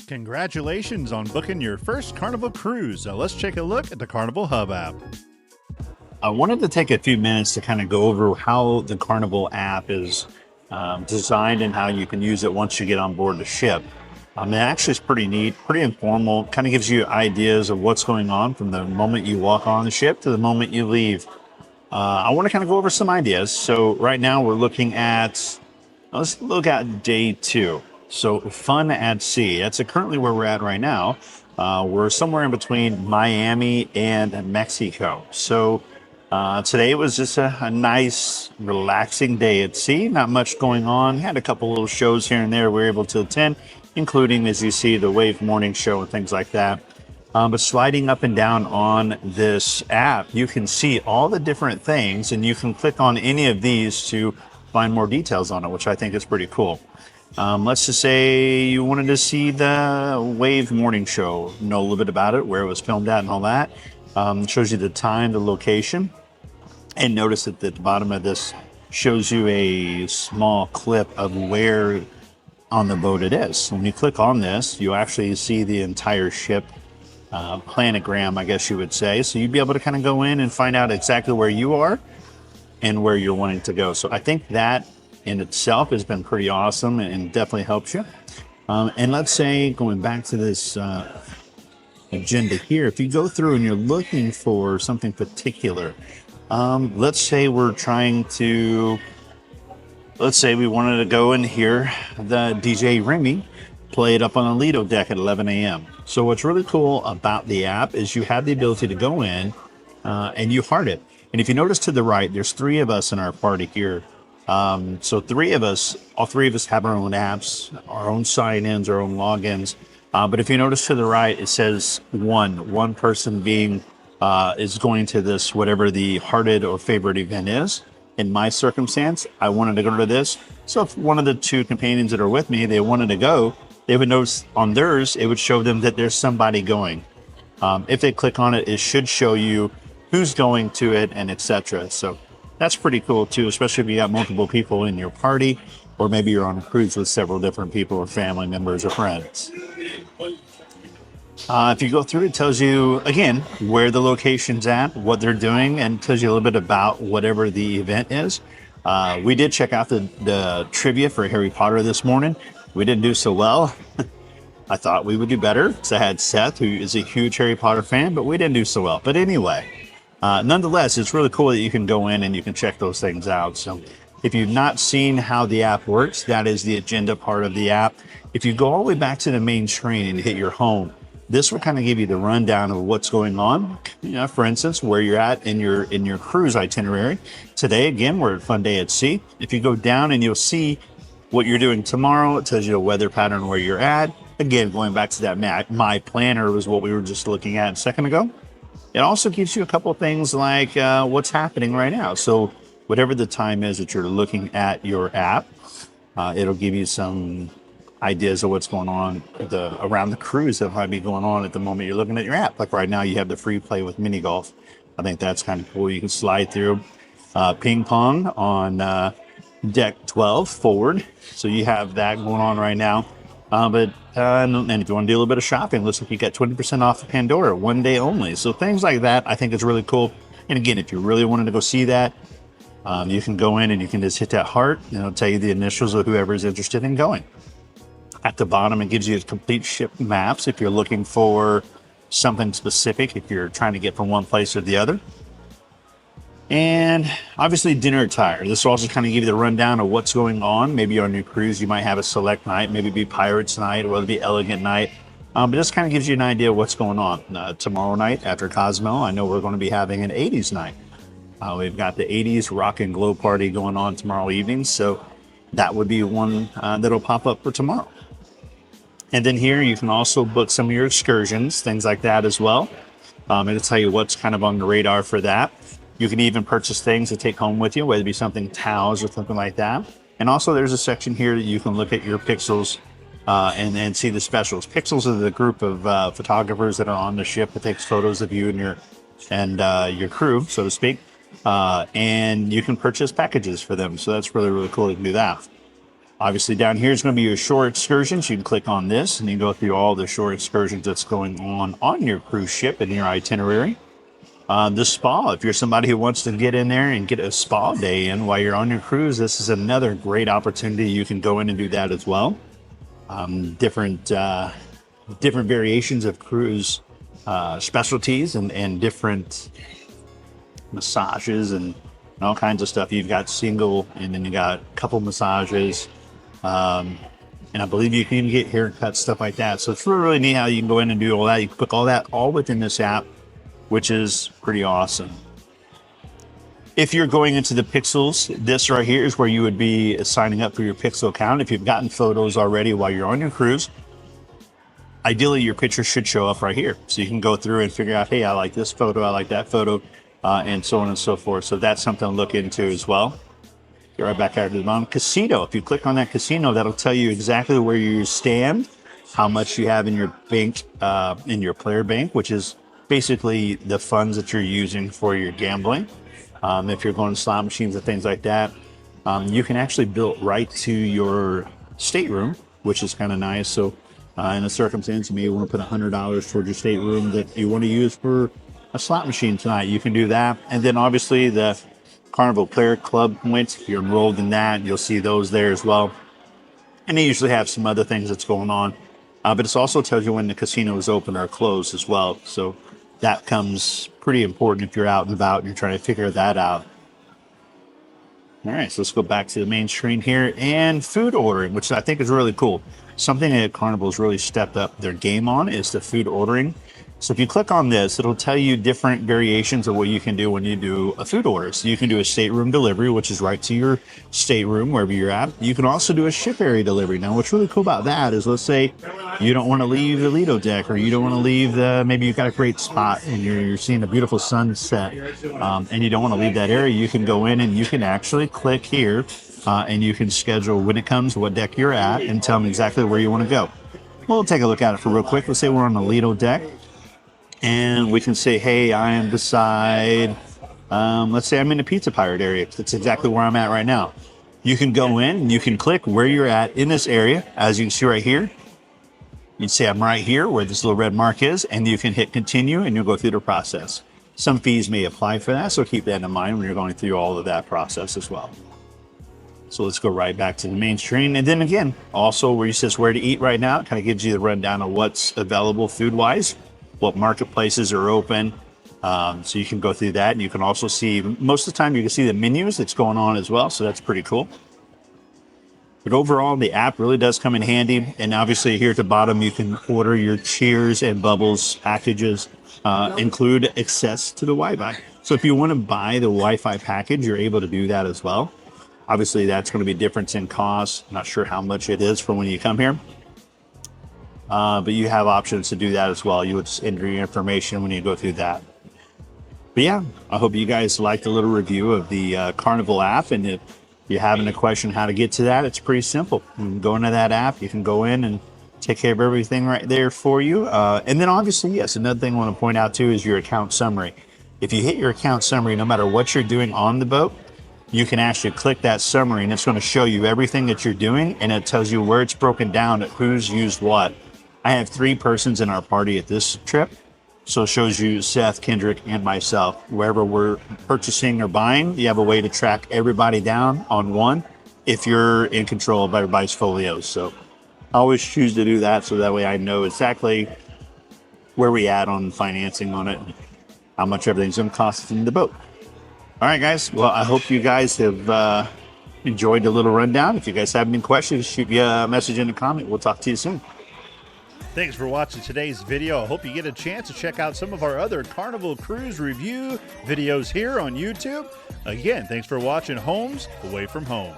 Congratulations on booking your first Carnival cruise. Now let's take a look at the Carnival Hub app. I wanted to take a few minutes to kind of go over how the Carnival app is designed and how you can use it once you get on board the ship. It actually is pretty neat, pretty informal, kind of gives you ideas of what's going on from the moment you walk on the ship to the moment you leave. I want to kind of go over some ideas. So right now we're looking at, let's look at day 2. So fun at sea. That's currently where we're at right now. We're somewhere in between Miami and Mexico. So today was just a nice, relaxing day at sea. Not much going on. Had a couple little shows here and there we were able to attend, including, as you see, the Wave Morning Show and things like that. But sliding up and down on this app, you can see all the different things, and you can click on any of these to find more details on it, which I think is pretty cool. Let's just say you wanted to see the Wave Morning Show, know a little bit about it, where it was filmed at and all that. Shows you the time, the location, and notice that at the bottom of this shows you a small clip of where on the boat it is. So when you click on this, you actually see the entire ship planogram, I guess you would say. So you'd be able to kind of go in and find out exactly where you are and where you're wanting to go. So I think that in itself has been pretty awesome and definitely helps you. And let's say, going back to this agenda here, if you go through and you're looking for something particular, let's say we wanted to go and hear the DJ Remy play it up on the Lido deck at 11 a.m. So what's really cool about the app is you have the ability to go in and you heart it. And if you notice to the right, there's 3 of us in our party here. So all three of us have our own apps, our own sign-ins, our own logins. But if you notice to the right, it says one person being is going to this, whatever the hearted or favorite event is. In my circumstance, I wanted to go to this. So if one of the 2 companions that are with me, they wanted to go, they would notice on theirs, it would show them that there's somebody going. If they click on it, it should show you who's going to it and etc. So that's pretty cool too, especially if you got multiple people in your party, or maybe you're on a cruise with several different people or family members or friends. If you go through, it tells you, again, where the location's at, what they're doing, and tells you a little bit about whatever the event is. We did check out the trivia for Harry Potter this morning. We didn't do so well. I thought we would do better, because I had Seth, who is a huge Harry Potter fan, but we didn't do so well. But anyway, nonetheless, it's really cool that you can go in and you can check those things out. So if you've not seen how the app works, that is the agenda part of the app. If you go all the way back to the main screen and hit your home, this will kind of give you the rundown of what's going on. For instance, where you're at in your cruise itinerary. Today, again, we're at Fun Day at Sea. If you go down and you'll see what you're doing tomorrow, it tells you a weather pattern where you're at. Again, going back to that My Planner was what we were just looking at a second ago. It also gives you a couple of things like what's happening right now. So whatever the time is that you're looking at your app, it'll give you some ideas of what's going on around the cruise that might be going on at the moment you're looking at your app. Like right now, you have the free play with mini golf. I think that's kind of cool. You can slide through ping pong on deck 12 forward. So you have that going on right now. And if you want to do a little bit of shopping, looks like you got 20% off of Pandora, 1 day only. So things like that, I think is really cool. And again, if you really wanted to go see that, you can go in and you can just hit that heart, and it'll tell you the initials of whoever is interested in going. At the bottom, it gives you complete ship maps if you're looking for something specific, if you're trying to get from one place or the other. And obviously dinner attire. This will also kind of give you the rundown of what's going on. Maybe on your cruise, you might have a select night, maybe be Pirates night, or it'll be Elegant night. But this kind of gives you an idea of what's going on. Tomorrow night after Cosmo, I know we're going to be having an 80s night. We've got the 80s rock and glow party going on tomorrow evening. So that would be one that'll pop up for tomorrow. And then here you can also book some of your excursions, things like that as well. It'll tell you what's kind of on the radar for that. You can even purchase things to take home with you, whether it be something, towels or something like that. And also there's a section here that you can look at your pixels and see the specials. Pixels are the group of photographers that are on the ship that takes photos of you and your crew, so to speak. And you can purchase packages for them. So that's really, really cool to do that. Obviously down here is going to be your shore excursions. You can click on this and you can go through all the shore excursions that's going on your cruise ship and your itinerary. The spa, if you're somebody who wants to get in there and get a spa day in while you're on your cruise, this is another great opportunity. You can go in and do that as well. Different variations of cruise specialties and different massages and all kinds of stuff. You've got single, and then you got couple massages. And I believe you can even get haircuts, stuff like that. So it's really, really neat how you can go in and do all that. You can put all that all within this app, which is pretty awesome. If you're going into the pixels, this right here is where you would be signing up for your pixel account. If you've gotten photos already while you're on your cruise, ideally your picture should show up right here. So you can go through and figure out, hey, I like this photo, I like that photo, and so on and so forth. So that's something to look into as well. Get right back out to the bottom. Casino, if you click on that casino, that'll tell you exactly where you stand, how much you have in your bank, in your player bank, which is basically the funds that you're using for your gambling. If you're going to slot machines and things like that, you can actually build right to your stateroom, which is kind of nice. So in a circumstance, you may want to put $100 towards your stateroom that you want to use for a slot machine tonight. You can do that. And then obviously the Carnival Player Club points, if you're enrolled in that, you'll see those there as well. And they usually have some other things that's going on. But it also tells you when the casino is open or closed as well. So that comes pretty important if you're out and about and you're trying to figure that out. All right, so let's go back to the main screen here and food ordering, which I think is really cool. Something that Carnival has really stepped up their game on is the food ordering. So if you click on this, it'll tell you different variations of what you can do when you do a food order. So you can do a stateroom delivery, which is right to your stateroom, wherever you're at. You can also do a ship area delivery. Now, what's really cool about that is, let's say you don't want to leave the Lido deck, or you don't want to leave maybe you've got a great spot and you're seeing a beautiful sunset, and you don't want to leave that area. You can go in and you can actually click here, and you can schedule when it comes, what deck you're at, and tell them exactly where you want to go. We'll take a look at it for real quick. Let's say we're on the Lido deck. And we can say, hey, I am beside, let's say I'm in the Pizza Pirate area. That's exactly where I'm at right now. You can go in and you can click where you're at in this area. As you can see right here, you'd say I'm right here where this little red mark is, and you can hit continue and you'll go through the process. Some fees may apply for that, so keep that in mind when you're going through all of that process as well. So let's go right back to the main screen. And then again, also where it says where to eat right now, it kind of gives you the rundown of what's available food-wise, what marketplaces are open. So you can go through that, and you can also see, most of the time you can see the menus that's going on as well. So that's pretty cool. But overall, the app really does come in handy. And obviously here at the bottom, you can order your Cheers and Bubbles packages, include access to the Wi-Fi. So if you want to buy the Wi-Fi package, you're able to do that as well. Obviously that's going to be a difference in cost. Not sure how much it is for when you come here. But you have options to do that as well. You would just enter your information when you go through that. But yeah, I hope you guys liked a little review of the Carnival app. And if you're having a question how to get to that, it's pretty simple. You can go into that app. You can go in and take care of everything right there for you. And then obviously, yes, another thing I want to point out too is your account summary. If you hit your account summary, no matter what you're doing on the boat, you can actually click that summary and it's going to show you everything that you're doing, and it tells you where it's broken down at who's used what. I have 3 persons in our party at this trip. So it shows you Seth, Kendrick, and myself. Wherever we're purchasing or buying, you have a way to track everybody down on one if you're in control of everybody's folios. So I always choose to do that so that way I know exactly where we at on financing on it, and how much everything's going to cost in the boat. All right, guys. Well, I hope you guys have enjoyed the little rundown. If you guys have any questions, shoot me a message in the comment. We'll talk to you soon. Thanks for watching today's video. I hope you get a chance to check out some of our other Carnival Cruise review videos here on YouTube. Again, thanks for watching Holmes Away from Home.